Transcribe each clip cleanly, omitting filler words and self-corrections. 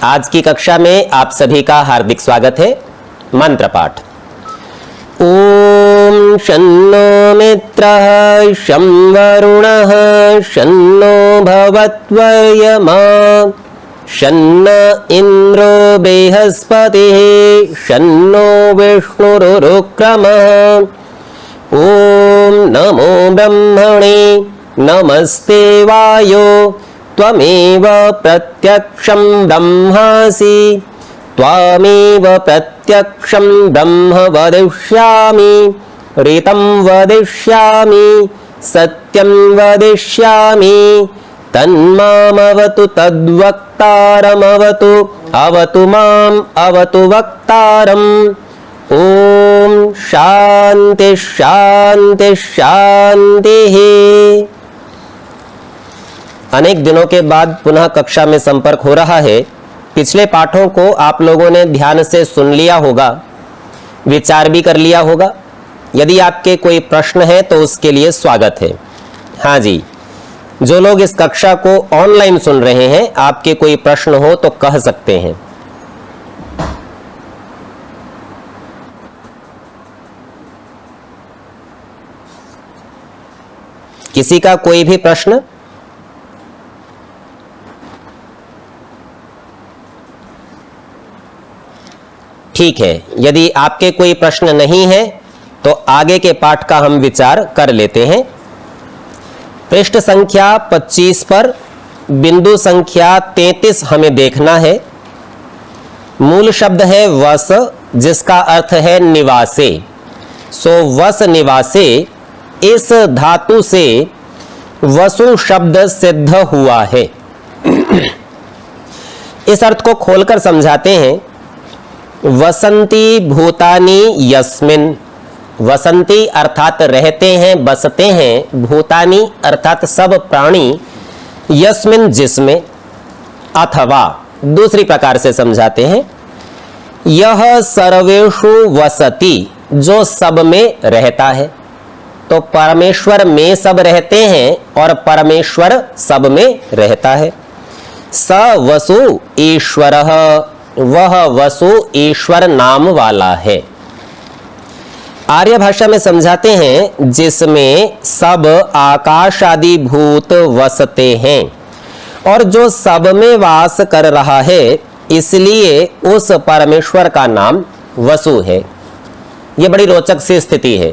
आज की कक्षा में आप सभी का हार्दिक स्वागत है। मंत्र पाठ। ओम शन्नो मित्रः शं वरुणः शन्नो भवत्वर्यमा शन्न इन्द्रो बृहस्पतिः शन्नो विष्णुरुक्रमः। ओम नमो ब्रह्मणे नमस्ते वायो त्वमेव प्रत्यक्षं ब्रह्मासि त्वमेव प्रत्यक्षं ब्रह्म वदिष्यामि ऋतं वदिष्यामि सत्यं वदिष्यामि तन्मामवतु तद्वक्तारमवतु अवतु माम् अवतु वक्तारम्। ओम शांति शांति शांति। अनेक दिनों के बाद पुनः कक्षा में संपर्क हो रहा है। पिछले पाठों को आप लोगों ने ध्यान से सुन लिया होगा, विचार भी कर लिया होगा। यदि आपके कोई प्रश्न है तो उसके लिए स्वागत है। हाँ जी, जो लोग इस कक्षा को ऑनलाइन सुन रहे हैं, आपके कोई प्रश्न हो तो कह सकते हैं। किसी का कोई भी प्रश्न? ठीक है, यदि आपके कोई प्रश्न नहीं है तो आगे के पाठ का हम विचार कर लेते हैं। पृष्ठ संख्या 25 पर बिंदु संख्या 33 हमें देखना है। मूल शब्द है वस, जिसका अर्थ है निवासे। सो वस निवासे, इस धातु से वसु शब्द सिद्ध हुआ है। इस अर्थ को खोलकर समझाते हैं। वसंती भूतानि यस्मिन, वसंती अर्थात रहते हैं, बसते हैं, भूतानि अर्थात सब प्राणी, यस्मिन जिसमें, अथवा दूसरी प्रकार से समझाते हैं, यह सर्वेषु वसति, जो सब में रहता है। तो परमेश्वर में सब रहते हैं और परमेश्वर सब में रहता है। स वसु ईश्वरः, वह वसु ईश्वर नाम वाला है। आर्य भाषा में समझाते हैं जिसमें सब आकाश आदि भूत वसते हैं और जो सब में वास कर रहा है, इसलिए उस परमेश्वर का नाम वसु है। यह बड़ी रोचक सी स्थिति है।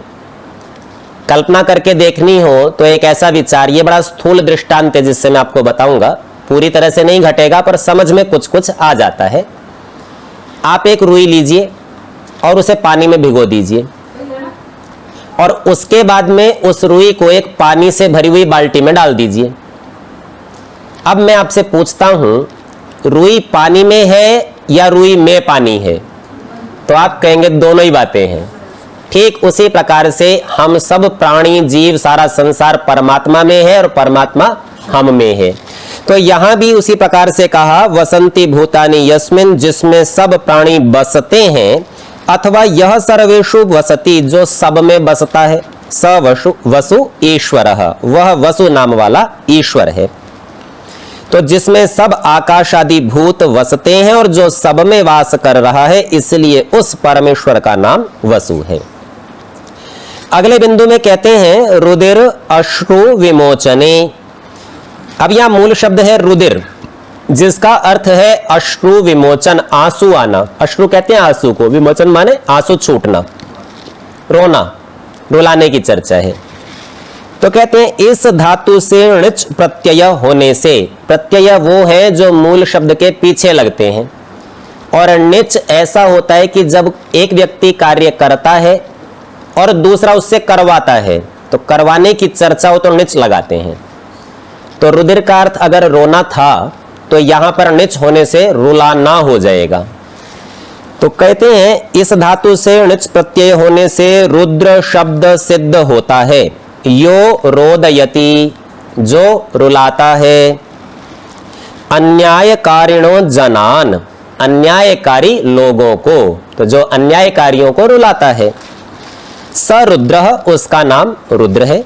कल्पना करके देखनी हो तो एक ऐसा विचार, ये बड़ा स्थूल दृष्टांत है जिससे मैं आपको बताऊंगा, पूरी तरह से नहीं घटेगा पर समझ में कुछ कुछ आ जाता है। आप एक रुई लीजिए और उसे पानी में भिगो दीजिए और उसके बाद में उस रुई को एक पानी से भरी हुई बाल्टी में डाल दीजिए। अब मैं आपसे पूछता हूं, रुई पानी में है या रुई में पानी है? तो आप कहेंगे दोनों ही बातें हैं। ठीक उसी प्रकार से हम सब प्राणी जीव सारा संसार परमात्मा में है और परमात्मा हम में है। तो यहां भी उसी प्रकार से कहा, वसंती भूतानि यस्मिन, जिसमें सब प्राणी बसते हैं, अथवा यह सर्वेषु वसति, जो सब में बसता है। स वसु ईश्वरः, वह वसु नाम वाला ईश्वर है। तो जिसमें सब आकाश आदि भूत वसते हैं और जो सब में वास कर रहा है, इसलिए उस परमेश्वर का नाम वसु है। अगले बिंदु में कहते हैं रुदिर अश्रु विमोचने। अब यहां मूल शब्द है रुदिर, जिसका अर्थ है अश्रु विमोचन, आंसू आना। अश्रु कहते हैं आंसू को, विमोचन माने आंसू छूटना, रोना, रुलाने की चर्चा है। तो कहते हैं इस धातु से णिच प्रत्यय होने से, प्रत्यय वो है जो मूल शब्द के पीछे लगते हैं, और णिच ऐसा होता है कि जब एक व्यक्ति कार्य करता है और दूसरा उससे करवाता है, तो करवाने की चर्चा हो तो णिच लगाते हैं। तो रुधिर का अर्थ अगर रोना था तो यहां पर णिच होने से रुलाना हो जाएगा। तो कहते हैं इस धातु से णिच प्रत्यय होने से रुद्र शब्द सिद्ध होता है। यो रोदयति, जो रुलाता है। अन्यायकारिणो जनान, अन्यायकारी लोगों को, तो जो अन्यायकारियों को रुलाता है। स रुद्रः, उसका नाम रुद्र है।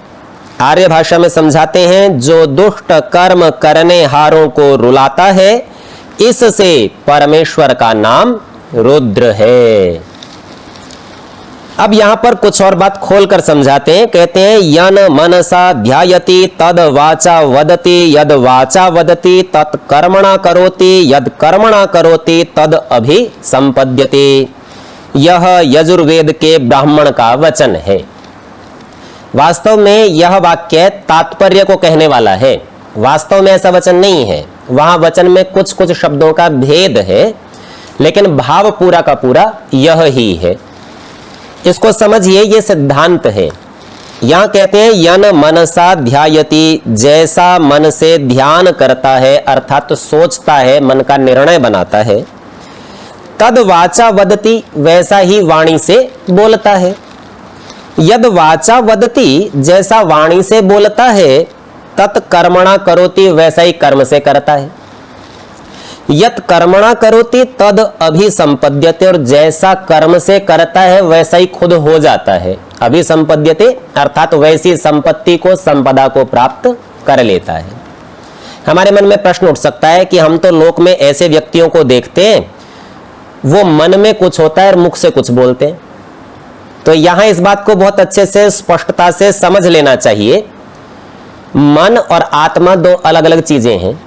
आर्य भाषा में समझाते हैं जो दुष्ट कर्म करने हारों को रुलाता है, इससे परमेश्वर का नाम रुद्र है। अब यहां पर कुछ और बात खोलकर समझाते हैं। कहते हैं यन मनसा ध्यायति तद वाचा वदति, यद वाचा वदति तत् कर्मणा करोति, यद कर्मणा करोति तद अभि संपद्यते। यह यजुर्वेद के ब्राह्मण का वचन है। वास्तव में यह वाक्य तात्पर्य को कहने वाला है। वास्तव में ऐसा वचन नहीं है, वहां वचन में कुछ कुछ शब्दों का भेद है, लेकिन भाव पूरा का पूरा यह ही है। इसको समझिए, ये सिद्धांत है। यहां कहते हैं यन मनसा ध्यायति, जैसा मन से ध्यान करता है अर्थात तो सोचता है, मन का निर्णय बनाता है। तद वाचा वदति, वैसा ही वाणी से बोलता है। यद वाचा वदति, जैसा वाणी से बोलता है, तत् कर्मणा करोति, वैसा ही कर्म से करता है। यत कर्मणा करोति तद अभिसंपद्यते, और जैसा कर्म से करता है वैसा ही खुद हो जाता है। अभिसंपद्यते अर्थात वैसी संपत्ति को, संपदा को प्राप्त कर लेता है। हमारे मन में प्रश्न उठ सकता है कि हम तो लोक में ऐसे व्यक्तियों को देखते हैं, वो मन में कुछ होता है और मुख से कुछ बोलते हैं। तो यहां इस बात को बहुत अच्छे से स्पष्टता से समझ लेना चाहिए। मन और आत्मा दो अलग अलग चीजें हैं।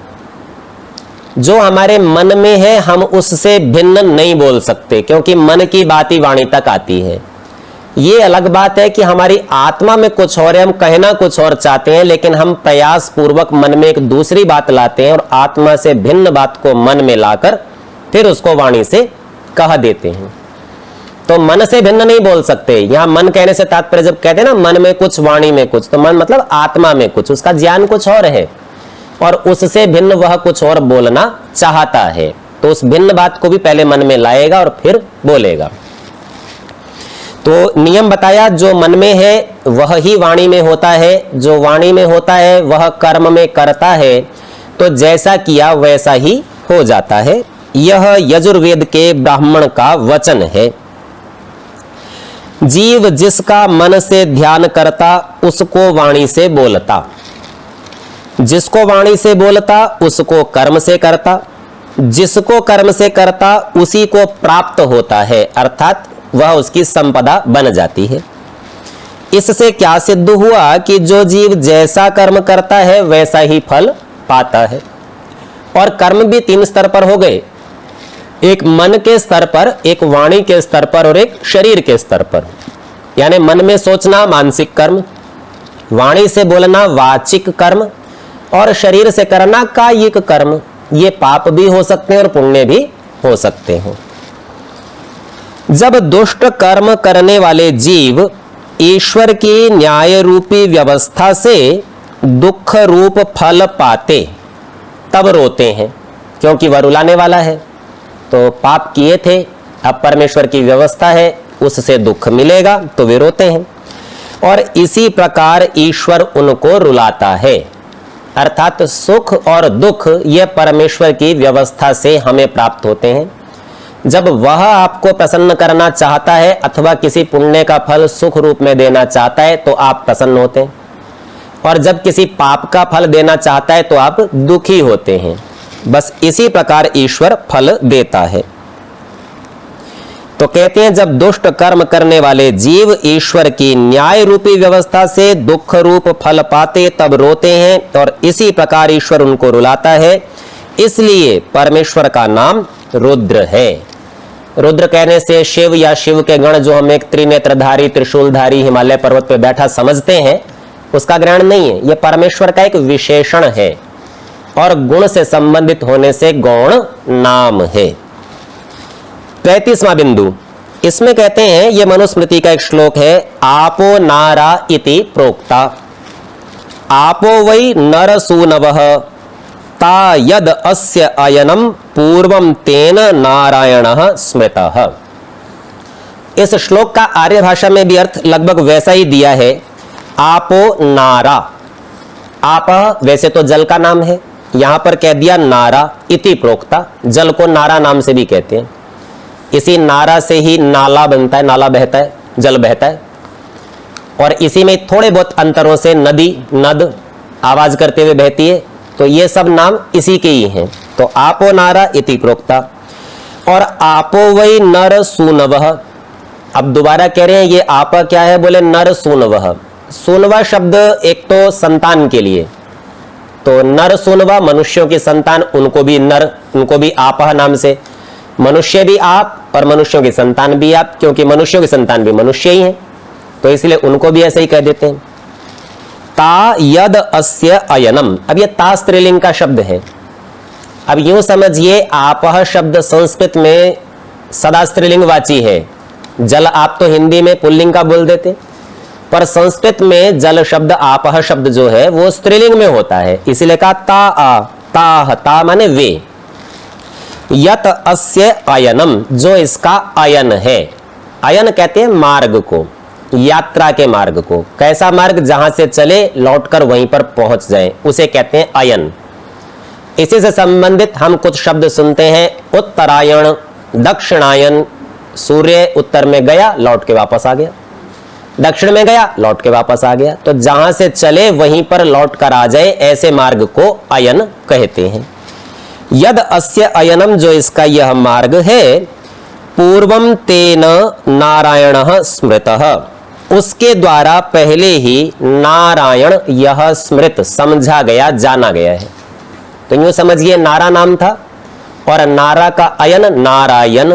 जो हमारे मन में है हम उससे भिन्न नहीं बोल सकते, क्योंकि मन की बात ही वाणी तक आती है। ये अलग बात है कि हमारी आत्मा में कुछ और है, हम कहना कुछ और चाहते हैं, लेकिन हम प्रयास पूर्वक मन में एक दूसरी बात लाते हैं और आत्मा से भिन्न बात को मन में लाकर फिर उसको वाणी से कह देते हैं। तो मन से भिन्न नहीं बोल सकते। यहां मन कहने से तात्पर्य, जब कहते हैं ना मन में कुछ वाणी में कुछ, तो मन मतलब आत्मा में कुछ, उसका ज्ञान कुछ और है और उससे भिन्न वह कुछ और बोलना चाहता है। तो उस भिन्न बात को भी पहले मन में लाएगा और फिर बोलेगा। तो नियम बताया, जो मन में है वह ही वाणी में होता है, जो वाणी में होता है वह कर्म में करता है। तो जैसा किया वैसा ही हो जाता है। यह यजुर्वेद के ब्राह्मण का वचन है। जीव जिसका मन से ध्यान करता उसको वाणी से बोलता, जिसको वाणी से बोलता उसको कर्म से करता, जिसको कर्म से करता उसी को प्राप्त होता है, अर्थात वह उसकी संपदा बन जाती है। इससे क्या सिद्ध हुआ कि जो जीव जैसा कर्म करता है वैसा ही फल पाता है। और कर्म भी तीन स्तर पर हो गए, एक मन के स्तर पर, एक वाणी के स्तर पर और एक शरीर के स्तर पर। यानी मन में सोचना मानसिक कर्म, वाणी से बोलना वाचिक कर्म, और शरीर से करना कायिक कर्म। ये पाप भी हो सकते हैं और पुण्य भी हो सकते हैं। जब दुष्ट कर्म करने वाले जीव ईश्वर की न्याय रूपी व्यवस्था से दुख रूप फल पाते तब रोते हैं, क्योंकि वह रुलाने वाला है। तो पाप किए थे, अब परमेश्वर की व्यवस्था है, उससे दुख मिलेगा तो वे रोते हैं। और इसी प्रकार ईश्वर उनको रुलाता है, अर्थात सुख और दुख ये परमेश्वर की व्यवस्था से हमें प्राप्त होते हैं। जब वह आपको प्रसन्न करना चाहता है अथवा किसी पुण्य का फल सुख रूप में देना चाहता है तो आप प्रसन्न होते हैं, और जब किसी पाप का फल देना चाहता है तो आप दुखी होते हैं। बस इसी प्रकार ईश्वर फल देता है। तो कहते हैं जब दुष्ट कर्म करने वाले जीव ईश्वर की न्याय रूपी व्यवस्था से दुख रूप फल पाते तब रोते हैं, और इसी प्रकार ईश्वर उनको रुलाता है। इसलिए परमेश्वर का नाम रुद्र है। रुद्र कहने से शिव या शिव के गण, जो हम एक त्रिनेत्रधारी त्रिशूलधारी हिमालय पर्वत पर बैठा समझते हैं, उसका ग्रहण नहीं है। यह परमेश्वर का एक विशेषण है और गुण से संबंधित होने से गौण नाम है। 35वां बिंदु, इसमें कहते हैं, यह मनुस्मृति का एक श्लोक है, आपो नारा इति प्रोक्ता, आपो वै नरसूनवः ता यद अस्य अयनम पूर्वम तेन नारायणः स्मृतः। इस श्लोक का आर्य भाषा में भी अर्थ लगभग वैसा ही दिया है। आपो नारा, आप वैसे तो जल का नाम है, यहां पर कह दिया नारा इति प्रोक्ता। जल को नारा नाम से भी कहते हैं। इसी नारा से ही नाला बनता है, नाला बहता है, जल बहता है। और इसी में थोड़े बहुत अंतरों से नदी, नद आवाज करते हुए बहती है। तो ये सब नाम इसी के ही हैं। तो आपो नारा इति प्रोक्ता। और आपो वै नर सूनवः, अब दोबारा कह रहे हैं ये आपा क्या है, बोले नर सूनवः। सूनवा शब्द एक तो संतान के लिए, तो नर सूनवा मनुष्यों की संतान, उनको भी नर, उनको भी आपह नाम से, मनुष्य भी आप और मनुष्यों की संतान भी आप, क्योंकि मनुष्यों की संतान भी मनुष्य ही है, तो इसलिए उनको भी ऐसे ही कह देते हैं। ता यद अस्य अयनम, अब ये ता स्त्रीलिंग का शब्द है। अब यूं समझिए आपह शब्द संस्कृत में सदा स्त्रीलिंग वाची है। जल आप तो हिंदी में पुल्लिंग का बोल देते, पर संस्कृत में जल शब्द आपह शब्द जो है वो स्त्रीलिंग में होता है, इसलिए कहा ता आ, ताह, ता माने वे। यत अस्य अयनम, जो इसका अयन है। अयन कहते हैं मार्ग को, यात्रा के मार्ग को। कैसा मार्ग, जहां से चले लौटकर वहीं पर पहुंच जाए, उसे कहते हैं अयन। इसी से संबंधित हम कुछ शब्द सुनते हैं, उत्तरायण, दक्षिणायन। सूर्य उत्तर में गया, लौट के वापस आ गया, दक्षिण में गया, लौट के वापस आ गया। तो जहां से चले वहीं पर लौट कर आ जाए, ऐसे मार्ग को अयन कहते हैं। यद अस्य अयनम, जो इसका यह मार्ग है, पूर्वम तेन नारायणः स्मृतः, उसके द्वारा पहले ही नारायण यह स्मृत, समझा गया, जाना गया है। तो यूं समझिए नारा नाम था और नारा का अयन नारायण,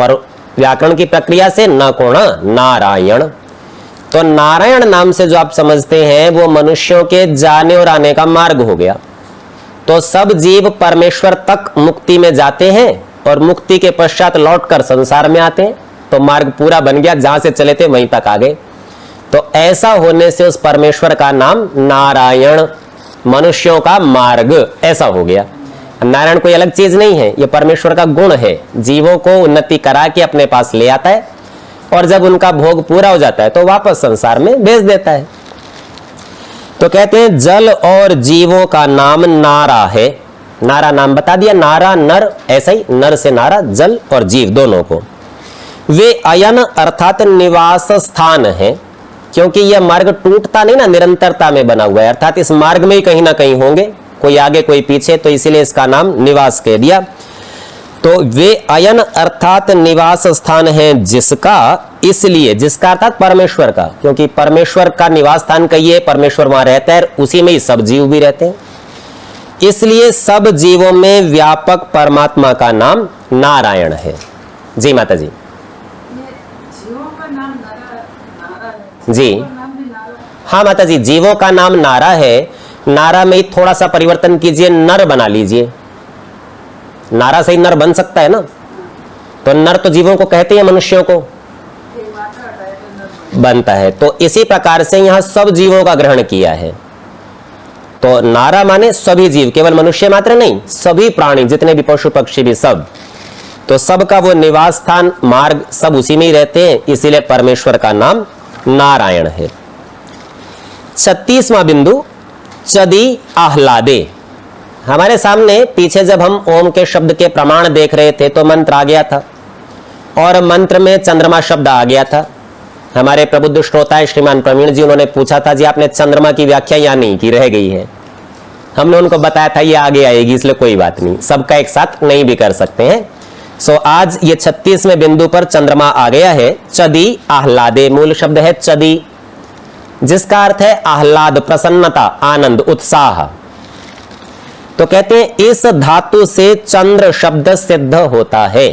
और व्याकरण की प्रक्रिया से न कोण नारायण। तो नारायण नाम से जो आप समझते हैं वो मनुष्यों के जाने और आने का मार्ग हो गया। तो सब जीव परमेश्वर तक मुक्ति में जाते हैं और मुक्ति के पश्चात लौटकर संसार में आते हैं, तो मार्ग पूरा बन गया, जहां से चले थे वहीं तक आ गए। तो ऐसा होने से उस परमेश्वर का नाम नारायण, मनुष्यों का मार्ग, ऐसा हो गया। नारायण कोई अलग चीज नहीं है, यह परमेश्वर का गुण है, जीवों को उन्नति करा के अपने पास ले आता है और जब उनका भोग पूरा हो जाता है तो वापस संसार में भेज देता है। तो कहते हैं जल और जीवों का नाम नारा है। नारा नाम बता दिया, नारा नर, ऐसा ही नर से नारा, जल और जीव दोनों को। वे अयन अर्थात निवास स्थान है, क्योंकि यह मार्ग टूटता नहीं ना, निरंतरता में बना हुआ है, अर्थात इस मार्ग में ही कहीं ना कहीं होंगे, कोई आगे कोई पीछे, तो इसीलिए इसका नाम निवास कह दिया। तो वे अयन अर्थात निवास स्थान है जिसका, इसलिए जिसका अर्थात परमेश्वर का, क्योंकि परमेश्वर का निवास स्थान कहिए, परमेश्वर वहां रहता है, उसी में ही सब जीव भी रहते हैं, इसलिए सब जीवों में व्यापक परमात्मा का नाम नारायण है। जी माता जी। जीवों का नाम नारा है। जी हाँ माता जी, जीवों का नाम नारा है। नारा में ही थोड़ा सा परिवर्तन कीजिए, नर बना लीजिए, नारा से ही नर बन सकता है ना। तो नर तो जीवों को कहते हैं, मनुष्यों को बनता है, तो इसी प्रकार से यहां सब जीवों का ग्रहण किया है। तो नारा माने सभी जीव, केवल मनुष्य मात्र नहीं, सभी प्राणी, जितने भी पशु पक्षी भी सब, तो सबका वो निवास स्थान, मार्ग, सब उसी में ही रहते हैं, इसीलिए परमेश्वर का नाम नारायण है। 36वां बिंदु, चदी आह्लादे। हमारे सामने पीछे जब हम ओम के शब्द के प्रमाण देख रहे थे तो मंत्र आ गया था और मंत्र में चंद्रमा शब्द आ गया था। हमारे प्रबुद्ध श्रोता श्रीमान प्रवीण जी, उन्होंने पूछा था जी आपने चंद्रमा की व्याख्या या नहीं की, रह गई है। हमने उनको बताया था ये आगे आएगी, इसलिए कोई बात नहीं, सबका एक साथ नहीं भी कर सकते हैं। सो आज ये 36वें बिंदु पर चंद्रमा आ गया है। चदी आह्लादे, मूल शब्द है चदी, जिसका अर्थ है आह्लाद, प्रसन्नता, आनंद, उत्साह। तो कहते हैं इस धातु से चंद्र शब्द सिद्ध होता है।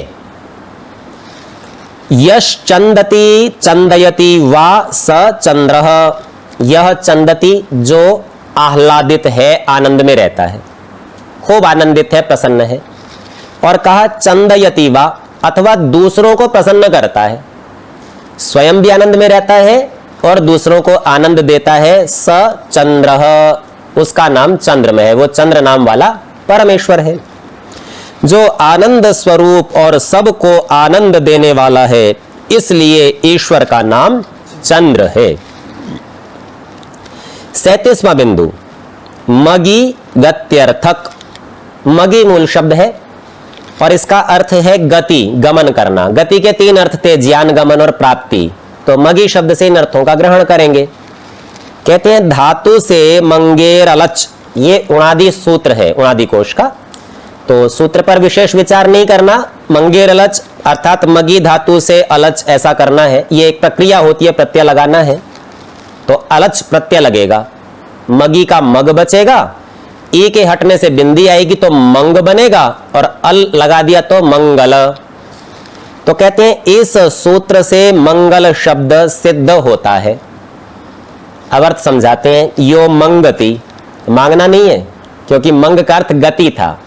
यश चंदती चंदयति वा स चंद्रः, यह चंदती जो आह्लादित है, आनंद में रहता है, खूब आनंदित है, प्रसन्न है। और कहा चंदयति वा, अथवा दूसरों को प्रसन्न करता है, स्वयं भी आनंद में रहता है और दूसरों को आनंद देता है। स चंद्रः, उसका नाम चंद्र में है, वो चंद्र नाम वाला परमेश्वर है जो आनंद स्वरूप और सबको आनंद देने वाला है, इसलिए ईश्वर का नाम चंद्र है। 37वां बिंदु, मगी गत्यर्थक। मगी मूल शब्द है और इसका अर्थ है गति, गमन करना। गति के 3 अर्थ थे, ज्ञान, गमन और प्राप्ति। तो मगी शब्द से इन अर्थों का ग्रहण करेंगे। कहते हैं धातु से मंगेर अलच, ये उणादि सूत्र है, उणादि कोश का। तो सूत्र पर विशेष विचार नहीं करना। मंगेर अलच अर्थात मगी धातु से अलच ऐसा करना है, ये एक प्रक्रिया होती है, प्रत्यय लगाना है। तो अलच प्रत्यय लगेगा, मगी का मग बचेगा, ई के हटने से बिंदी आएगी तो मंग बनेगा, और अल लगा दिया तो मंगल। तो कहते हैं इस सूत्र से मंगल शब्द सिद्ध होता है। अब अर्थ समझाते हैं। यो मंगति, मांगना नहीं है क्योंकि मंग का अर्थ गति था,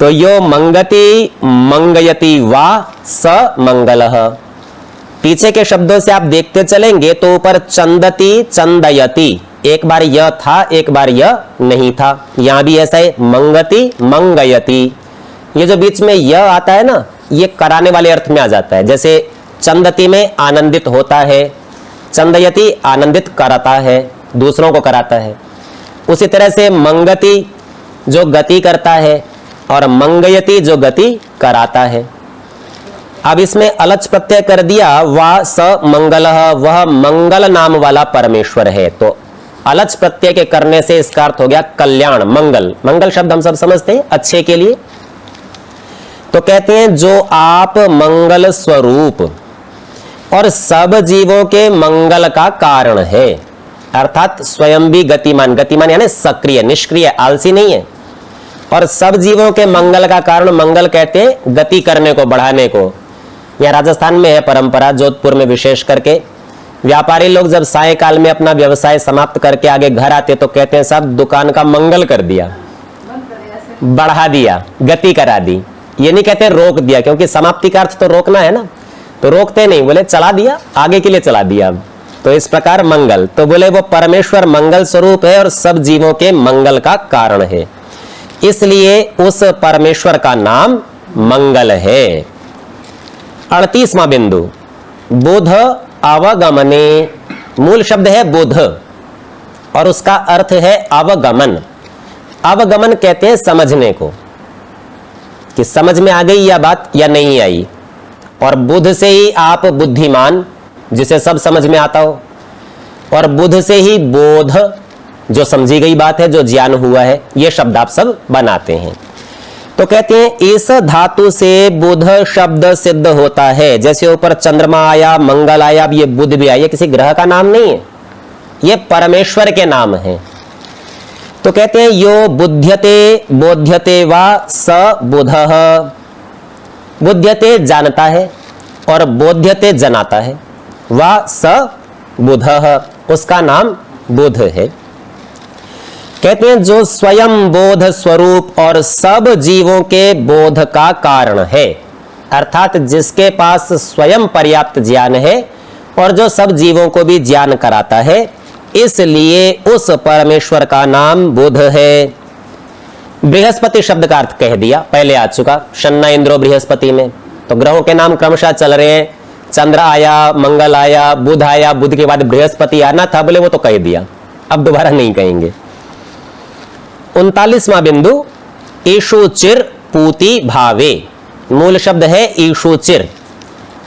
तो यो मंगति मंगयति वा स मंगलः। पीछे के शब्दों से आप देखते चलेंगे तो ऊपर चंदति चंदयति, एक बार यह था एक बार यह नहीं था, यहां भी ऐसा है मंगति मंगयति। ये जो बीच में यह आता है ना, ये कराने वाले अर्थ में आ जाता है। जैसे चंदति में आनंदित होता है, चंदयति आनंदित कराता है, दूसरों को कराता है। उसी तरह से मंगति जो गति करता है और मंगयति जो गति कराता है। अब इसमें अलच प्रत्यय कर दिया, वा स मंगलः, वह मंगल नाम वाला परमेश्वर है। तो अलच प्रत्यय के करने से इसका अर्थ हो गया कल्याण, मंगल। मंगल शब्द हम सब समझते हैं अच्छे के लिए। तो कहते हैं जो आप मंगल स्वरूप और सब जीवों के मंगल का कारण है, अर्थात स्वयं भी गतिमान, गतिमान यानी सक्रिय, निष्क्रिय, आलसी नहीं है, और सब जीवों के मंगल का कारण। मंगल कहते हैं गति करने को, बढ़ाने को। यह राजस्थान में है परंपरा, जोधपुर में विशेष करके। व्यापारी लोग जब सायंकाल में अपना व्यवसाय समाप्त करके आगे घर आते तो कहते हैं साहब दुकान का मंगल कर दिया, बढ़ा दिया, गति करा दी। ये नहीं कहते रोक दिया, क्योंकि समाप्ति का अर्थ तो रोकना है ना, तो रोकते नहीं, बोले चला दिया, आगे के लिए चला दिया। तो इस प्रकार मंगल, तो बोले वो परमेश्वर मंगल स्वरूप है और सब जीवों के मंगल का कारण है, इसलिए उस परमेश्वर का नाम मंगल है। 38वां बिंदु, बुध अवगमने। मूल शब्द है बुध और उसका अर्थ है अवगमन। अवगमन कहते हैं समझने को, कि समझ में आ गई या बात या नहीं आई। और बुध से ही आप बुद्धिमान, जिसे सब समझ में आता हो, और बुध से ही बोध, जो समझी गई बात है, जो ज्ञान हुआ है, ये शब्द आप सब बनाते हैं। तो कहते हैं इस धातु से बुध शब्द सिद्ध होता है। जैसे ऊपर चंद्रमा आया, मंगल आया, अब ये बुध भी आया, किसी ग्रह का नाम नहीं है, ये परमेश्वर के नाम है। तो कहते हैं यो बुध्यते बोध्यते वा स बुधः। बुध्यते जानता है और बोध्यते जनाता है, वा स बुधः, उसका नाम बुध है। कहते हैं जो स्वयं बोध स्वरूप और सब जीवों के बोध का कारण है, अर्थात जिसके पास स्वयं पर्याप्त ज्ञान है और जो सब जीवों को भी ज्ञान कराता है, इसलिए उस परमेश्वर का नाम बुध है। बृहस्पति शब्द का अर्थ कह दिया, पहले आ चुका, शन्ना इंद्रो बृहस्पति में। तो ग्रहों के नाम क्रमशः चल रहे हैं, चंद्र आया, मंगल आया, बुध आया, बुध के बाद बृहस्पति आना था, बोले वो तो कह दिया, अब दोबारा नहीं कहेंगे। 39वां बिंदु, ईशुचिर पूति भावे। मूल शब्द है ईशुचिर,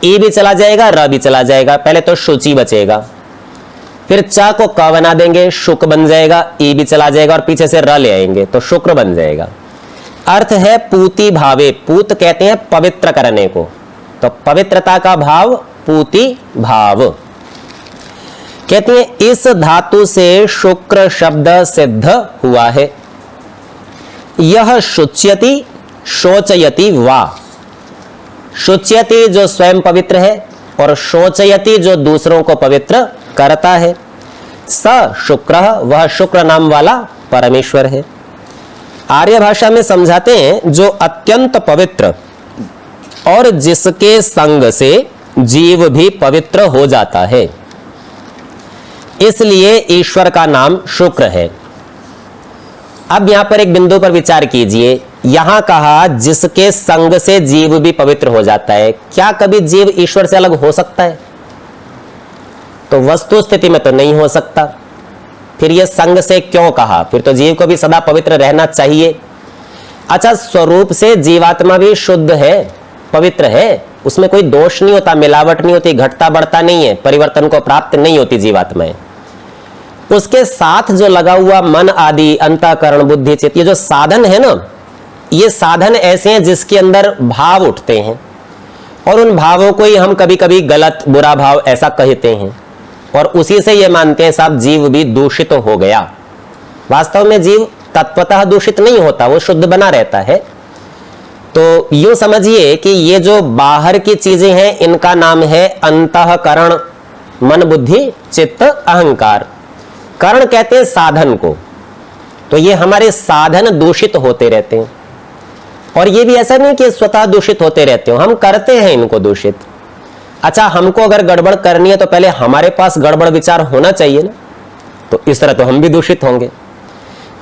ई भी चला जाएगा, र भी चला जाएगा, पहले तो शुचि बचेगा, फिर चा को क बना देंगे, शुक बन जाएगा, ई भी चला जाएगा और पीछे से र ले आएंगे तो शुक्र बन जाएगा। अर्थ है पूति भावे। पूत कहते हैं पवित्र करने को, तो पवित्रता का भाव पूति भाव। कहते हैं इस धातु से शुक्र शब्द सिद्ध हुआ है। यह शुच्यति शोचयति वा। शुच्यति जो स्वयं पवित्र है और शोचयति जो दूसरों को पवित्र करता है। स शुक्रः, वह शुक्र नाम वाला परमेश्वर है। आर्य भाषा में समझाते हैं जो अत्यंत पवित्र और जिसके संग से जीव भी पवित्र हो जाता है, इसलिए ईश्वर का नाम शुक्र है। अब यहां पर एक बिंदु पर विचार कीजिए, यहां कहा जिसके संग से जीव भी पवित्र हो जाता है। क्या कभी जीव ईश्वर से अलग हो सकता है? तो वस्तु स्थिति में तो नहीं हो सकता। फिर यह संग से क्यों कहा? फिर तो जीव को भी सदा पवित्र रहना चाहिए। अच्छा, स्वरूप से जीवात्मा भी शुद्ध है, पवित्र है, उसमें कोई दोष नहीं होता, मिलावट नहीं होती, घटता बढ़ता नहीं है, परिवर्तन को प्राप्त नहीं होती जीवात्माएं। उसके साथ जो लगा हुआ मन आदि, अंतःकरण, बुद्धि, चित्त, ये जो साधन है ना, ये साधन ऐसे हैं जिसके अंदर भाव उठते हैं और उन भावों को ही हम कभी कभी गलत बुरा भाव ऐसा कहते हैं और उसी से ये मानते हैं साहब जीव भी दूषित हो गया। वास्तव में जीव तत्वतः दूषित नहीं होता, वो शुद्ध बना रहता है। तो यूं समझिए कि ये जो बाहर की चीजें हैं इनका नाम है अंतःकरण, मन बुद्धि चित्त अहंकार। करण कहते हैं साधन को, तो ये हमारे साधन दूषित होते रहते हैं। और ये भी ऐसा नहीं कि स्वतः दूषित होते रहते हो, हम करते हैं इनको दूषित। अच्छा, हमको अगर गड़बड़ करनी है तो पहले हमारे पास गड़बड़ विचार होना चाहिए ना, तो इस तरह तो हम भी दूषित होंगे।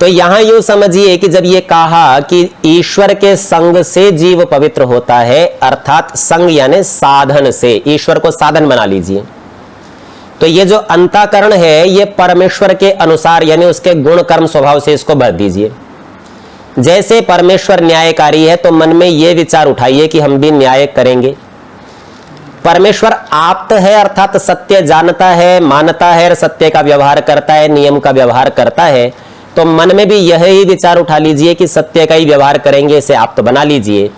तो यहां यूं समझिए कि जब ये कहा कि ईश्वर के संग से जीव पवित्र होता है, अर्थात संग यानी साधन से, ईश्वर को साधन बना लीजिए। तो ये जो अंतःकरण है ये परमेश्वर के अनुसार यानी उसके गुण कर्म स्वभाव से इसको भर दीजिए। जैसे परमेश्वर न्यायकारी है तो मन में ये विचार उठाइए कि हम भी न्याय करेंगे। परमेश्वर आप्त है अर्थात सत्य जानता है, मानता है और सत्य का व्यवहार करता है, नियम का व्यवहार करता है। तो मन में भी यही विचार उठा लीजिए कि सत्य का ही व्यवहार करेंगे, इसे आप्त बना लीजिए।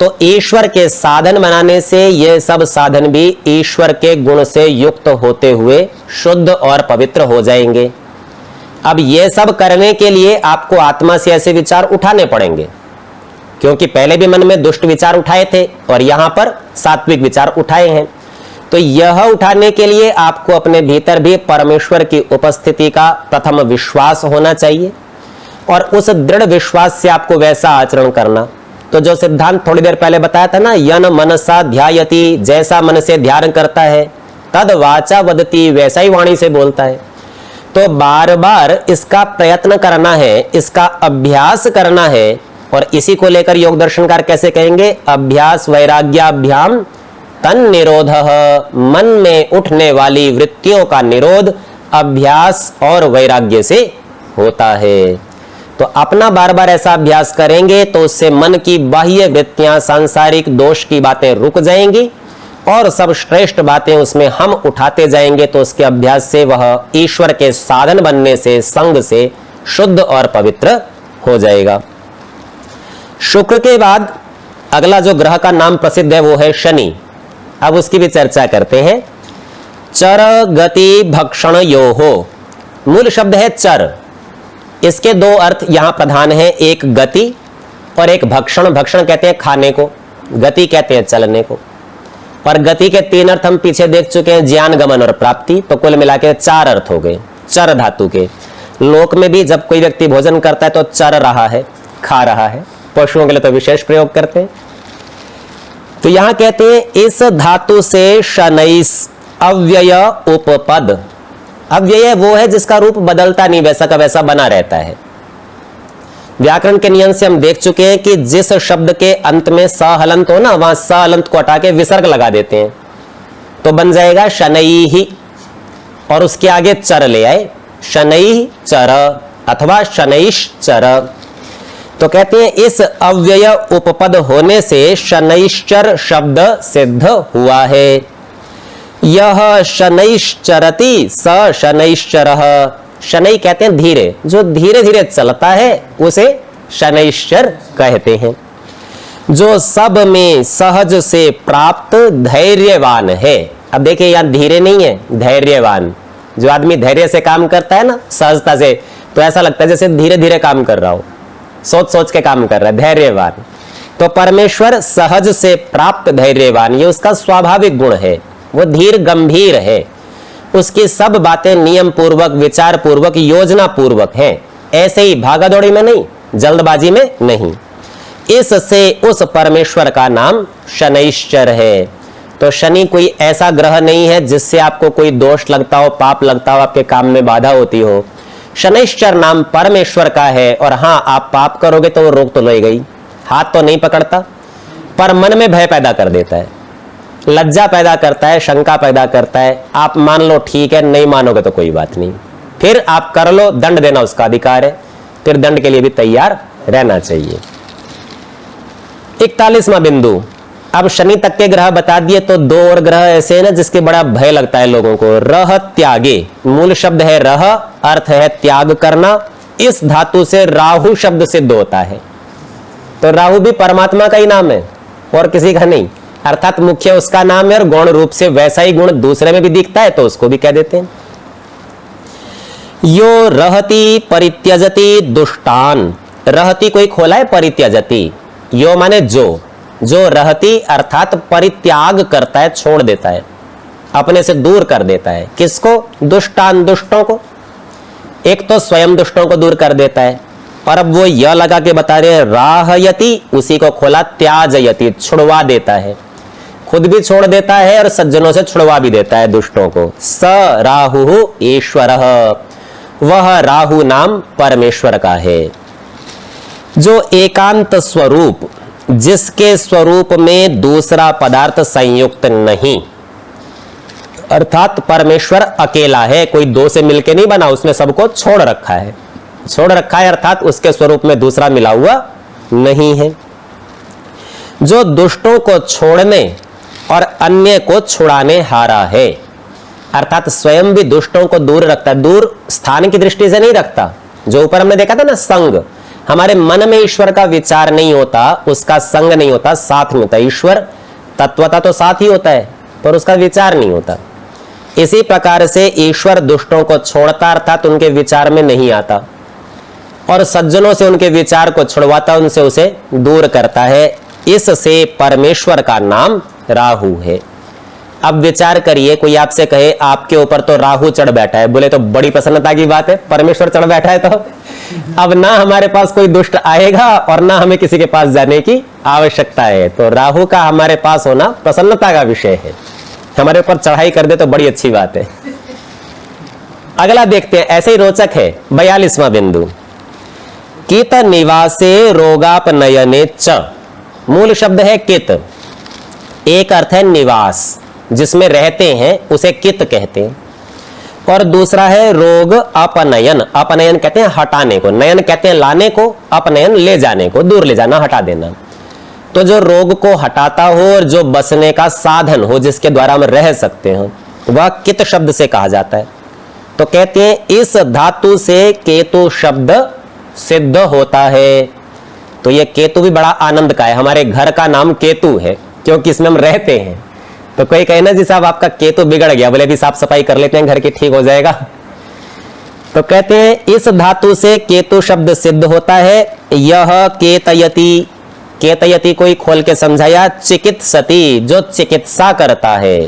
तो ईश्वर के साधन बनाने से ये सब साधन भी ईश्वर के गुण से युक्त होते हुए शुद्ध और पवित्र हो जाएंगे। अब ये सब करने के लिए आपको आत्मा से ऐसे विचार उठाने पड़ेंगे, क्योंकि पहले भी मन में दुष्ट विचार उठाए थे और यहां पर सात्विक विचार उठाए हैं। तो यह उठाने के लिए आपको अपने भीतर भी परमेश्वर की उपस्थिति का प्रथम विश्वास होना चाहिए और उस दृढ़ विश्वास से आपको वैसा आचरण करना। तो जो सिद्धांत थोड़ी देर पहले बताया था ना, यन मनसा ध्यायति, जैसा मन से ध्यान करता है, तद वाचा वदति, वैसा ही वाणी से बोलता है। तो बार बार इसका प्रयत्न करना है, इसका अभ्यास करना है। और इसी को लेकर योग दर्शनकार कैसे कहेंगे, अभ्यास वैराग्याभ्याम तन निरोधः, मन में उठने वाली वृत्तियों का निरोध अभ्यास और वैराग्य से होता है। तो अपना बार बार ऐसा अभ्यास करेंगे तो उससे मन की बाह्य वृत्तियां, सांसारिक दोष की बातें रुक जाएंगी और सब श्रेष्ठ बातें उसमें हम उठाते जाएंगे। तो उसके अभ्यास से वह ईश्वर के साधन बनने से, संग से शुद्ध और पवित्र हो जाएगा। शुक्र के बाद अगला जो ग्रह का नाम प्रसिद्ध है वो है शनि। अब उसकी भी चर्चा करते हैं। चर गति भक्षण योहो, मूल शब्द है चर। इसके दो अर्थ यहां प्रधान है, एक गति और एक भक्षण। भक्षण कहते हैं खाने को, गति कहते हैं चलने को। और गति के तीन अर्थ हम पीछे देख चुके हैं, ज्ञान, गमन और प्राप्ति। तो कुल मिलाकर चार अर्थ हो गए चर धातु के। लोक में भी जब कोई व्यक्ति भोजन करता है तो चर रहा है, खा रहा है। पशुओं के लिए तो विशेष प्रयोग करते हैं। तो यहां कहते हैं इस धातु से शनैस अव्यय उपपद। अव्यय वो है जिसका रूप बदलता नहीं, वैसा का वैसा बना रहता है। व्याकरण के नियम से हम देख चुके हैं कि जिस शब्द के अंत में स हलंत हो ना, वहां स हलंत को हटा के विसर्ग लगा देते हैं तो बन जाएगा शनैहि, और उसके आगे चर ले आए, शनैः चर अथवा शनैश्चर। तो कहते हैं इस अव्यय उपपद होने से शनैश्चर शब्द सिद्ध हुआ है। यह शनैश्चरति स शनैश्चरः। शनै कहते हैं धीरे, जो धीरे धीरे चलता है उसे शनैश्चर कहते हैं। जो सब में सहज से प्राप्त धैर्यवान है। अब देखिए यहां धीरे नहीं है, धैर्यवान। जो आदमी धैर्य से काम करता है ना, सहजता से, तो ऐसा लगता है जैसे धीरे धीरे काम कर रहा हो, सोच सोच के काम कर रहा है, धैर्यवान। तो परमेश्वर सहज से प्राप्त धैर्यवान, ये उसका स्वाभाविक गुण है। वो धीर गंभीर है, उसकी सब बातें नियम पूर्वक, विचार पूर्वक, योजना पूर्वक हैं। ऐसे ही भागादौड़ी में नहीं, जल्दबाजी में नहीं। इससे उस परमेश्वर का नाम शनैश्चर है। तो शनि कोई ऐसा ग्रह नहीं है जिससे आपको कोई दोष लगता हो, पाप लगता हो, आपके काम में बाधा होती हो। शनैश्चर नाम परमेश्वर का है। और हाँ, आप पाप करोगे तो वो रोक तो ले गई, हाथ तो नहीं पकड़ता, पर मन में भय पैदा कर देता है, लज्जा पैदा करता है, शंका पैदा करता है। आप मान लो ठीक है, नहीं मानोगे तो कोई बात नहीं, फिर आप कर लो, दंड देना उसका अधिकार है, फिर दंड के लिए भी तैयार रहना चाहिए। 41वां बिंदु, अब शनि तक के ग्रह बता दिए, तो दो और ग्रह ऐसे हैं ना जिसके बड़ा भय लगता है लोगों को। रह त्यागे, मूल शब्द है रह, अर्थ है त्याग करना। इस धातु से राहु शब्द सिद्ध होता है। तो राहु भी परमात्मा का ही नाम है और किसी का नहीं, अर्थात मुख्य उसका नाम है और गौण रूप से वैसा ही गुण दूसरे में भी दिखता है तो उसको भी कह देते हैं। यो रहति परित्यजति दुष्टान, रहति कोई खोला है, परित्यजति यो माने जो रहति अर्थात परित्याग करता है, छोड़ देता है, अपने से दूर कर देता है। किसको? दुष्टान, दुष्टों को। एक तो स्वयं दुष्टों को दूर कर देता है, और अब वो यह लगा के बता रहे हैं राहयति, उसी को खोला त्याजयति, छुड़वा देता है, खुद भी छोड़ देता है और सज्जनों से छुड़वा भी देता है दुष्टों को। स राहु ईश्वरः, वह राहु नाम परमेश्वर का है। जो एकांत स्वरूप, जिसके स्वरूप में दूसरा पदार्थ संयुक्त नहीं, अर्थात परमेश्वर अकेला है, कोई दो से मिलके नहीं बना, उसने सबको छोड़ रखा है, छोड़ रखा है अर्थात उसके स्वरूप में दूसरा मिला हुआ नहीं है। जो दुष्टों को छोड़ने और अन्य को छुड़ाने हारा है, अर्थात स्वयं भी दुष्टों को दूर रखता है, दूर स्थान की दृष्टि से नहीं रखता। जो ऊपर हमने देखा था ना, संग, हमारे मन में ईश्वर का विचार नहीं होता, उसका संग नहीं होता, साथ में होता। ईश्वर तत्वता तो साथ ही होता है पर उसका विचार नहीं होता। इसी प्रकार से ईश्वर दुष्टों को छोड़ता अर्थात उनके विचार में नहीं आता, और सज्जनों से उनके विचार को छुड़वाता, उनसे उसे दूर करता है। इससे परमेश्वर का नाम राहु है। अब विचार करिए, कोई आपसे कहे आपके ऊपर तो राहु चढ़ बैठा है, बोले तो बड़ी प्रसन्नता की बात है, परमेश्वर चढ़ बैठा है तो अब ना हमारे पास कोई दुष्ट आएगा और ना हमें किसी के पास जाने की आवश्यकता है। तो राहु का हमारे पास होना प्रसन्नता का विषय है। हमारे ऊपर चढ़ाई कर दे तो बड़ी अच्छी बात है। अगला देखते हैं, ऐसे ही रोचक है 42वां बिंदु। कित निवासे रोगापनयने च, मूल शब्द है कित, एक अर्थ है निवास, जिसमें रहते हैं उसे कित कहते हैं, और दूसरा है रोग अपनयन, अपनयन कहते हैं हटाने को, नयन कहते हैं लाने को, अपनयन ले जाने को, दूर ले जाना, हटा देना। तो जो रोग को हटाता हो और जो बसने का साधन हो, जिसके द्वारा हम रह सकते हैं, वह कित शब्द से कहा जाता है। तो कहते हैं इस धातु से केतु शब्द सिद्ध होता है। तो ये केतु भी बड़ा आनंद का है, हमारे घर का नाम केतु है क्योंकि इसमें हम रहते हैं। तो कोई कहे ना जी साहब आपका केतु बिगड़ गया, बोले भी साफ सफाई कर लेते हैं घर की, ठीक हो जाएगा। तो कहते हैं इस धातु से केतु शब्द सिद्ध होता है। यह केतयति, केतयति कोई खोल के समझाया, चिकित्सति, जो चिकित्सा करता है।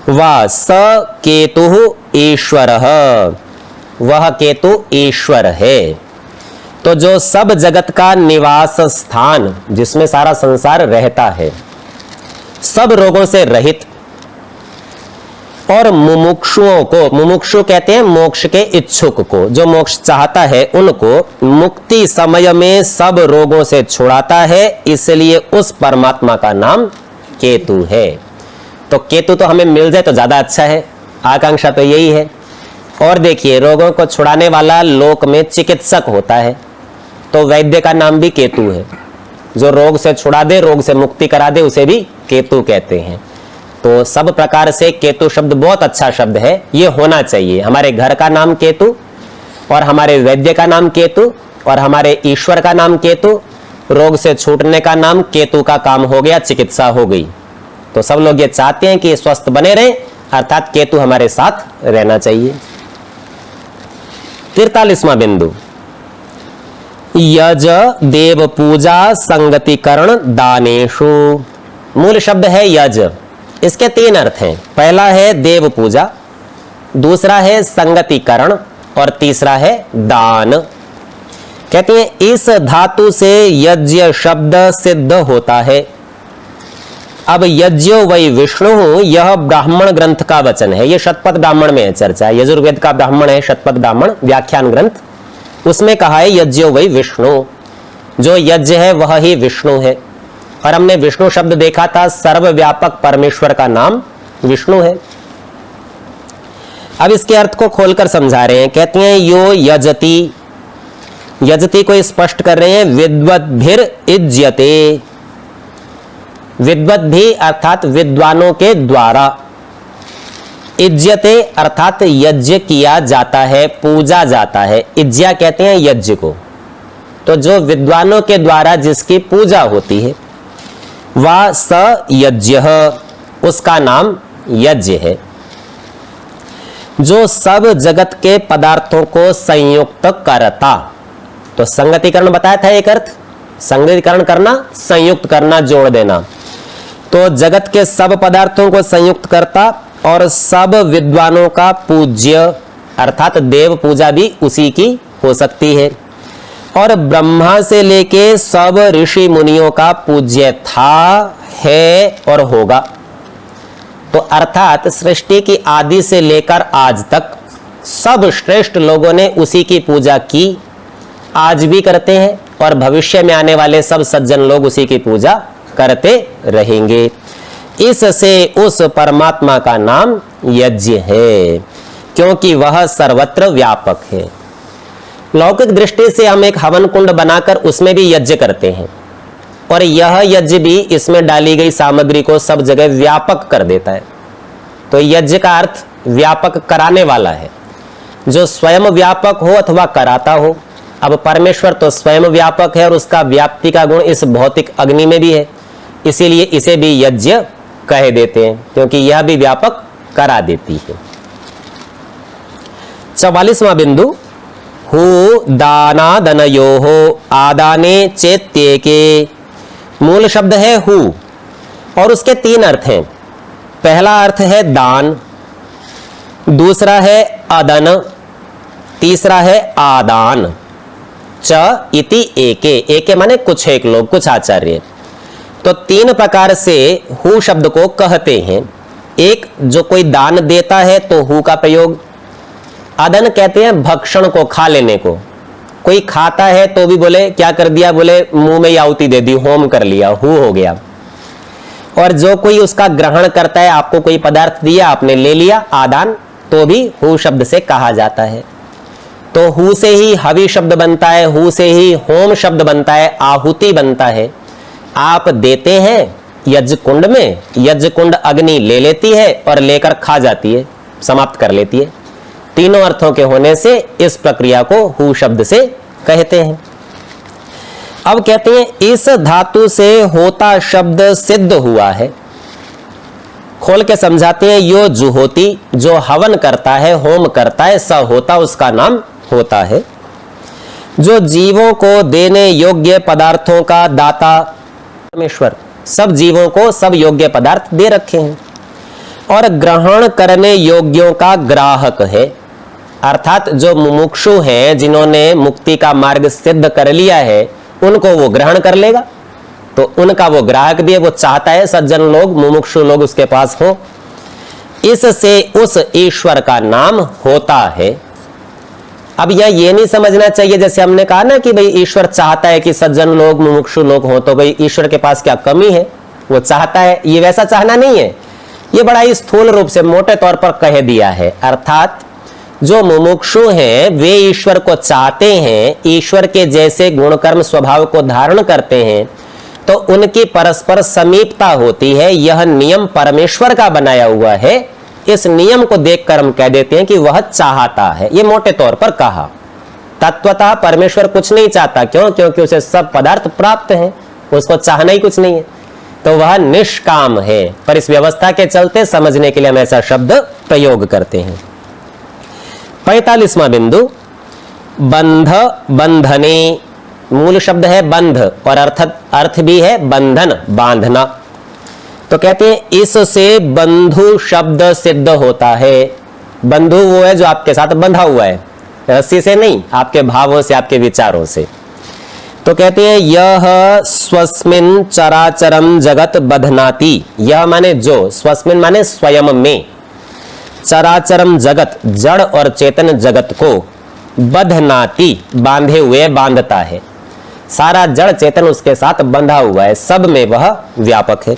वह स केतु ईश्वरः, वह केतु ईश्वर है। तो जो सब जगत का निवास स्थान, जिसमें सारा संसार रहता है, सब रोगों से रहित, और मुमुक्षुओं को, मुमुक्षु कहते हैं मोक्ष के इच्छुक को, जो मोक्ष चाहता है उनको मुक्ति समय में सब रोगों से छुड़ाता है, इसलिए उस परमात्मा का नाम केतु है। तो केतु तो हमें मिल जाए तो ज्यादा अच्छा है, आकांक्षा तो यही है। और देखिए, रोगों को छुड़ाने वाला लोक में चिकित्सक होता है, तो वैद्य का नाम भी केतु है। जो रोग से छुड़ा दे, रोग से मुक्ति करा दे, उसे भी केतु कहते हैं। तो सब प्रकार से केतु शब्द बहुत अच्छा शब्द है, ये होना चाहिए। हमारे घर का नाम केतु, और हमारे वैद्य का नाम केतु, और हमारे ईश्वर का नाम केतु, रोग से छूटने का नाम केतु का काम हो गया, चिकित्सा हो गई। तो सब लोग ये चाहते हैं कि स्वस्थ बने रहे, अर्थात केतु हमारे साथ रहना चाहिए। 43वां बिंदु, यज देव पूजा संगतिकरण दानेषु, मूल शब्द है यज। इसके तीन अर्थ हैं, पहला है देव पूजा, दूसरा है संगतिकरण, और तीसरा है दान। कहते हैं इस धातु से यज्ञ शब्द सिद्ध होता है। अब यज्ञो वै विष्णु, यह ब्राह्मण ग्रंथ का वचन है, यह शतपथ ब्राह्मण में है चर्चा, यजुर्वेद का ब्राह्मण है शतपथ ब्राह्मण व्याख्यान ग्रंथ, उसमें कहा है यज्ञो वै विष्णु, जो यज्ञ है वह ही विष्णु है। और हमने विष्णु शब्द देखा था, सर्वव्यापक परमेश्वर का नाम विष्णु है। अब इसके अर्थ को खोलकर समझा रहे हैं, कहते हैं यो यजति, यजति को स्पष्ट कर रहे हैं, विद्वद्भिर इज्यते, विद्वत भी अर्थात विद्वानों के द्वारा, इज्यते अर्थात यज्ञ किया जाता है, पूजा जाता है। इज्या कहते हैं यज्ञ को, तो जो विद्वानों के द्वारा जिसकी पूजा होती है वह स यज्ञ, उसका नाम यज्ञ है। जो सब जगत के पदार्थों को संयुक्त करता, तो संगतिकरण बताया था एक अर्थ, संगतिकरण करना, संयुक्त करना, जोड़ देना। तो जगत के सब पदार्थों को संयुक्त करता और सब विद्वानों का पूज्य, अर्थात देव पूजा भी उसी की हो सकती है। और ब्रह्मा से लेके सब ऋषि मुनियों का पूज्य था, है और होगा। तो अर्थात सृष्टि की आदि से लेकर आज तक सब श्रेष्ठ लोगों ने उसी की पूजा की, आज भी करते हैं और भविष्य में आने वाले सब सज्जन लोग उसी की पूजा करते रहेंगे। इससे उस परमात्मा का नाम यज्ञ है, क्योंकि वह सर्वत्र व्यापक है। लौकिक दृष्टि से हम एक हवन कुंड बनाकर उसमें भी यज्ञ करते हैं और यह यज्ञ भी इसमें डाली गई सामग्री को सब जगह व्यापक कर देता है। तो यज्ञ का अर्थ व्यापक कराने वाला है, जो स्वयं व्यापक हो अथवा कराता हो। अब परमेश्वर तो स्वयं व्यापक है और उसका व्याप्ति का गुण इस भौतिक अग्नि में भी है, इसीलिए इसे भी यज्ञ कह देते हैं, क्योंकि यह भी व्यापक करा देती है। 44वां बिंदु, हु दानादनयोः आदाने चेत्येके। मूल शब्द है हु और उसके 3 अर्थ हैं। पहला अर्थ है दान, दूसरा है अदन, तीसरा है आदान। च इति एके, एके माने कुछ एक लोग, कुछ आचार्य। तो 3 प्रकार से हु शब्द को कहते हैं। एक, जो कोई दान देता है तो हु का प्रयोग। अदन कहते हैं भक्षण को, खा लेने को। कोई खाता है तो भी बोले क्या कर दिया, बोले मुंह में आहुति दे दी, होम कर लिया, हु हो गया। और जो कोई उसका ग्रहण करता है, आपको कोई पदार्थ दिया, आपने ले लिया, आदान, तो भी हु शब्द से कहा जाता है। तो हु से ही हवि शब्द बनता है, हु से ही होम शब्द बनता है, आहुति बनता है। आप देते हैं यज्ञ कुंड में, यज्ञ कुंड अग्नि ले लेती है और लेकर खा जाती है, समाप्त कर लेती है। तीनों अर्थों के होने से इस प्रक्रिया को हु शब्द से कहते हैं। अब कहते हैं इस धातु से होता शब्द सिद्ध हुआ है। खोल के समझाते हैं, यो जुहोती, जो हवन करता है, होम करता है, स होता, उसका नाम होता है। जो जीवों को देने योग्य पदार्थों का दाता परमेश्वर, सब जीवों को सब योग्य पदार्थ दे रखे हैं और ग्रहण करने योग्यों का ग्राहक है। अर्थात जो मुमुक्षु हैं, जिन्होंने मुक्ति का मार्ग सिद्ध कर लिया है, उनको वो ग्रहण कर लेगा। तो उनका वो ग्राहक भी है, वो चाहता है सज्जन लोग, मुमुक्षु लोग उसके पास हो। इससे उस ईश्वर का नाम होता है। अब यह ये नहीं समझना चाहिए, जैसे हमने कहा ना कि भाई ईश्वर चाहता है कि सज्जन लोग, मुमुक्षु लोग हों, तो भाई ईश्वर के पास क्या कमी है, वो चाहता है। ये वैसा चाहना नहीं है, ये बड़ा ही स्थूल रूप से मोटे तौर पर कह दिया है। अर्थात जो मुमुक्षु हैं वे ईश्वर को चाहते हैं, ईश्वर के जैसे गुणकर्म स्वभाव को धारण करते हैं, तो उनकी परस्पर समीपता होती है। यह नियम परमेश्वर का बनाया हुआ है। इस नियम को देखकर हम कह देते हैं कि वह चाहता है। ये मोटे तौर पर कहा। तत्वतः परमेश्वर कुछ नहीं चाहता। क्यों? क्योंकि उसे सब पदार्थ प्राप्त हैं, उसको चाहना ही कुछ नहीं है, तो वह निष्काम है। पर इस व्यवस्था के चलते समझने के लिए हम ऐसा शब्द प्रयोग करते हैं। 45वां बिंदु, बंध बंधने। मूल शब्द है बंध और अर्थ भी है बंधन, बांधना। तो कहते हैं इससे बंधु शब्द सिद्ध होता है। बंधु वो है जो आपके साथ बंधा हुआ है, रस्सी से नहीं, आपके भावों से, आपके विचारों से। तो कहते हैं यह स्वस्मिन चराचरम जगत बधनाति। यह माने जो, स्वस्मिन माने स्वयं में, चराचरम जगत जड़ और चेतन जगत को, बधनाति बांधे हुए, बांधता है। सारा जड़ चेतन उसके साथ बंधा हुआ है, सब में वह व्यापक है।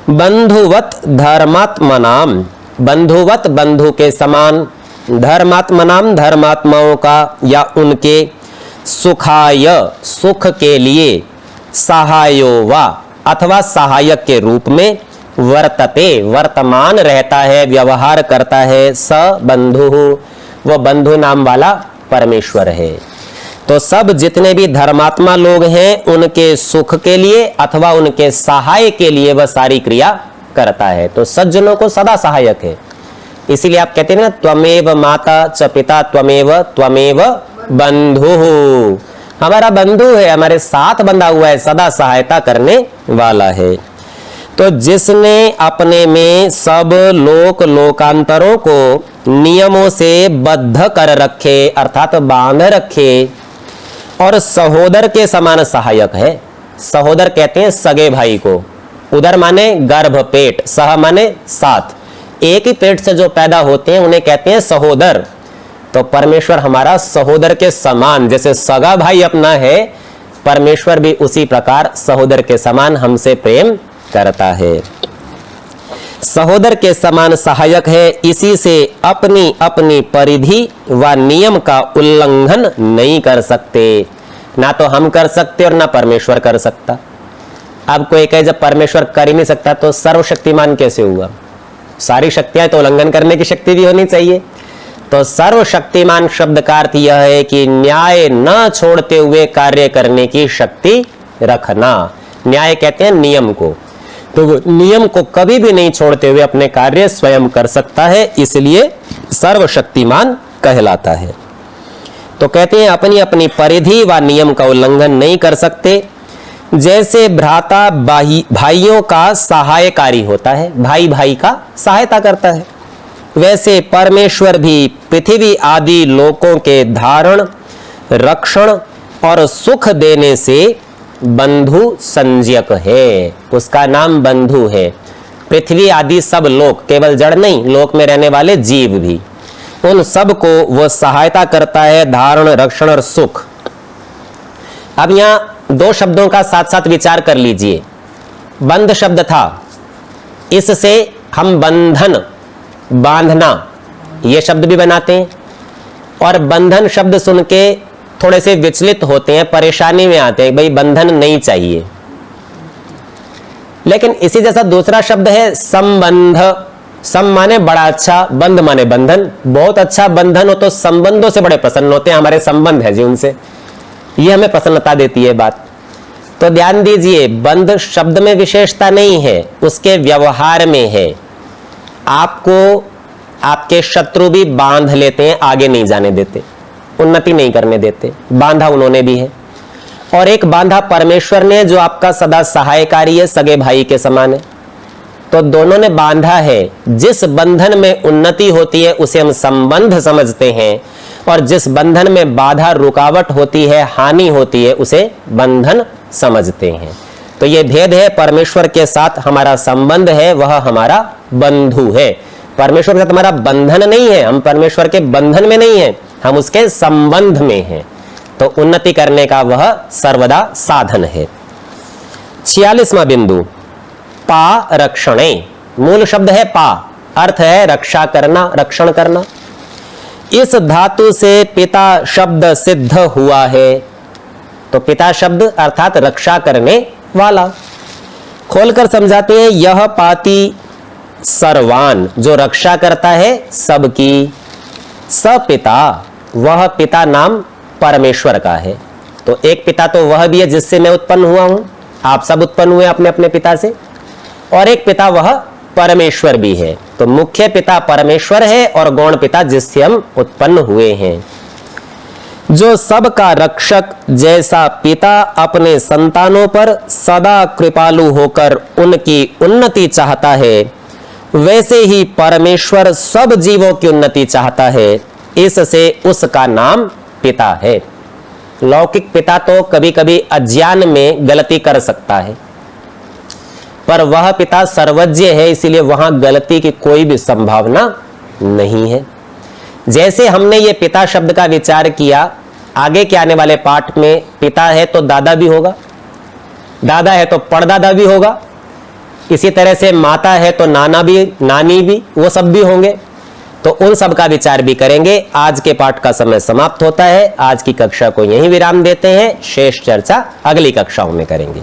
बंधुवत धर्मात्मनाम, बंधुवत बंधु के समान, धर्मात्मनाम धर्मात्माओं का या उनके, सुखाय सुख के लिए, सहायो वा अथवा सहायक के रूप में, वर्तते वर्तमान रहता है, व्यवहार करता है, स बंधु, वह बंधु नाम वाला परमेश्वर है। तो सब जितने भी धर्मात्मा लोग हैं उनके सुख के लिए अथवा उनके सहाय के लिए वह सारी क्रिया करता है। तो सज्जनों को सदा सहायक है। इसीलिए आप कहते हैं ना, त्वमेव माता च पिता त्वमेव बंधु, हमारा बंधु है, हमारे साथ बंधा हुआ है, सदा सहायता करने वाला है। तो जिसने अपने में सब लोकांतरों को नियमों से बद्ध कर रखे अर्थात बांध रखे और सहोदर के समान सहायक है। सहोदर कहते हैं सगे भाई को, उदर माने गर्भ पेट, सह माने साथ, एक ही पेट से जो पैदा होते हैं उन्हें कहते हैं सहोदर। तो परमेश्वर हमारा सहोदर के समान, जैसे सगा भाई अपना है, परमेश्वर भी उसी प्रकार सहोदर के समान हमसे प्रेम करता है, सहोदर के समान सहायक है। इसी से अपनी अपनी परिधि व नियम का उल्लंघन नहीं कर सकते, ना तो हम कर सकते और ना परमेश्वर कर सकता। अब कोई कहे जब परमेश्वर कर ही नहीं सकता तो सर्वशक्तिमान कैसे हुआ? सारी शक्तियां तो उल्लंघन करने की शक्ति भी होनी चाहिए। तो सर्वशक्तिमान शब्द का अर्थ यह है कि न्याय न छोड़ते हुए कार्य करने की शक्ति रखना। न्याय कहते हैं नियम को, तो नियम को कभी भी नहीं छोड़ते हुए अपने कार्य स्वयं कर सकता है, इसलिए सर्वशक्तिमान कहलाता है। तो कहते हैं अपनी अपनी परिधि व नियम का उल्लंघन नहीं कर सकते। जैसे भ्राता भाइयों का सहायकारी होता है, भाई भाई का सहायता करता है, वैसे परमेश्वर भी पृथ्वी आदि लोकों के धारण, रक्षण और सुख देने से बंधु संज्ञक है। उसका नाम बंधु है। पृथ्वी आदि सब लोक, केवल जड़ नहीं, लोक में रहने वाले जीव भी, उन सब को वह सहायता करता है, धारण, रक्षण और सुख। अब यहां दो शब्दों का साथ साथ विचार कर लीजिए। बंध शब्द था, इससे हम बंधन, बांधना, ये शब्द भी बनाते हैं, और बंधन शब्द सुन के थोड़े से विचलित होते हैं, परेशानी में आते हैं, भाई बंधन नहीं चाहिए। लेकिन इसी जैसा दूसरा शब्द है संबंध। सम माने बड़ा अच्छा, बंध माने बंधन। बहुत अच्छा बंधन हो तो संबंधों से बड़े प्रसन्न होते हैं, हमारे संबंध है जी उनसे, ये हमें प्रसन्नता देती है बात। तो ध्यान दीजिए, बंध शब्द में विशेषता नहीं है, उसके व्यवहार में है। आपको आपके शत्रु भी बांध लेते हैं, आगे नहीं जाने देते, उन्नति नहीं करने देते, बांधा उन्होंने भी है। और एक बांधा परमेश्वर ने, जो आपका सदा सहायकारी है, सगे भाई के समान है। तो दोनों ने बांधा है। जिस बंधन में उन्नति होती है उसे हम संबंध समझते हैं, और जिस बंधन में बाधा रुकावट होती है, हानि होती है, उसे बंधन समझते हैं। तो ये भेद है। परमेश्वर के साथ हमारा संबंध है, वह हमारा बंधु है। परमेश्वर के साथ हमारा बंधन नहीं है, हम परमेश्वर के बंधन में नहीं है, हम उसके संबंध में हैं। तो उन्नति करने का वह सर्वदा साधन है। 46वां बिंदु, पा रक्षणे। मूल शब्द है पा, अर्थ है रक्षा करना, रक्षण करना। इस धातु से पिता शब्द सिद्ध हुआ है। तो पिता शब्द अर्थात रक्षा करने वाला। खोलकर समझाते हैं, यह पाती सर्वान, जो रक्षा करता है सबकी। सपिता, वह पिता नाम परमेश्वर का है। तो एक पिता तो वह भी है जिससे मैं उत्पन्न हुआ हूं, आप सब उत्पन्न हुए अपने अपने पिता से, और एक पिता वह परमेश्वर भी है। तो मुख्य पिता परमेश्वर है और गौण पिता जिससे हम उत्पन्न हुए हैं। जो सबका रक्षक जैसा पिता अपने संतानों पर सदा कृपालु होकर उनकी उन्नति चाहता है, वैसे ही परमेश्वर सब जीवों की उन्नति चाहता है। इससे उसका नाम पिता है। लौकिक पिता तो कभी कभी अज्ञान में गलती कर सकता है, पर वह पिता सर्वज्ञ है, इसीलिए वहां गलती की कोई भी संभावना नहीं है। जैसे हमने ये पिता शब्द का विचार किया, आगे के आने वाले पाठ में पिता है तो दादा भी होगा, दादा है तो परदादा भी होगा, इसी तरह से माता है तो नाना भी, नानी भी, वो सब भी होंगे। तो उन सब का विचार भी करेंगे। आज के पाठ का समय समाप्त होता है। आज की कक्षा को यहीं विराम देते हैं, शेष चर्चा अगली कक्षाओं में करेंगे।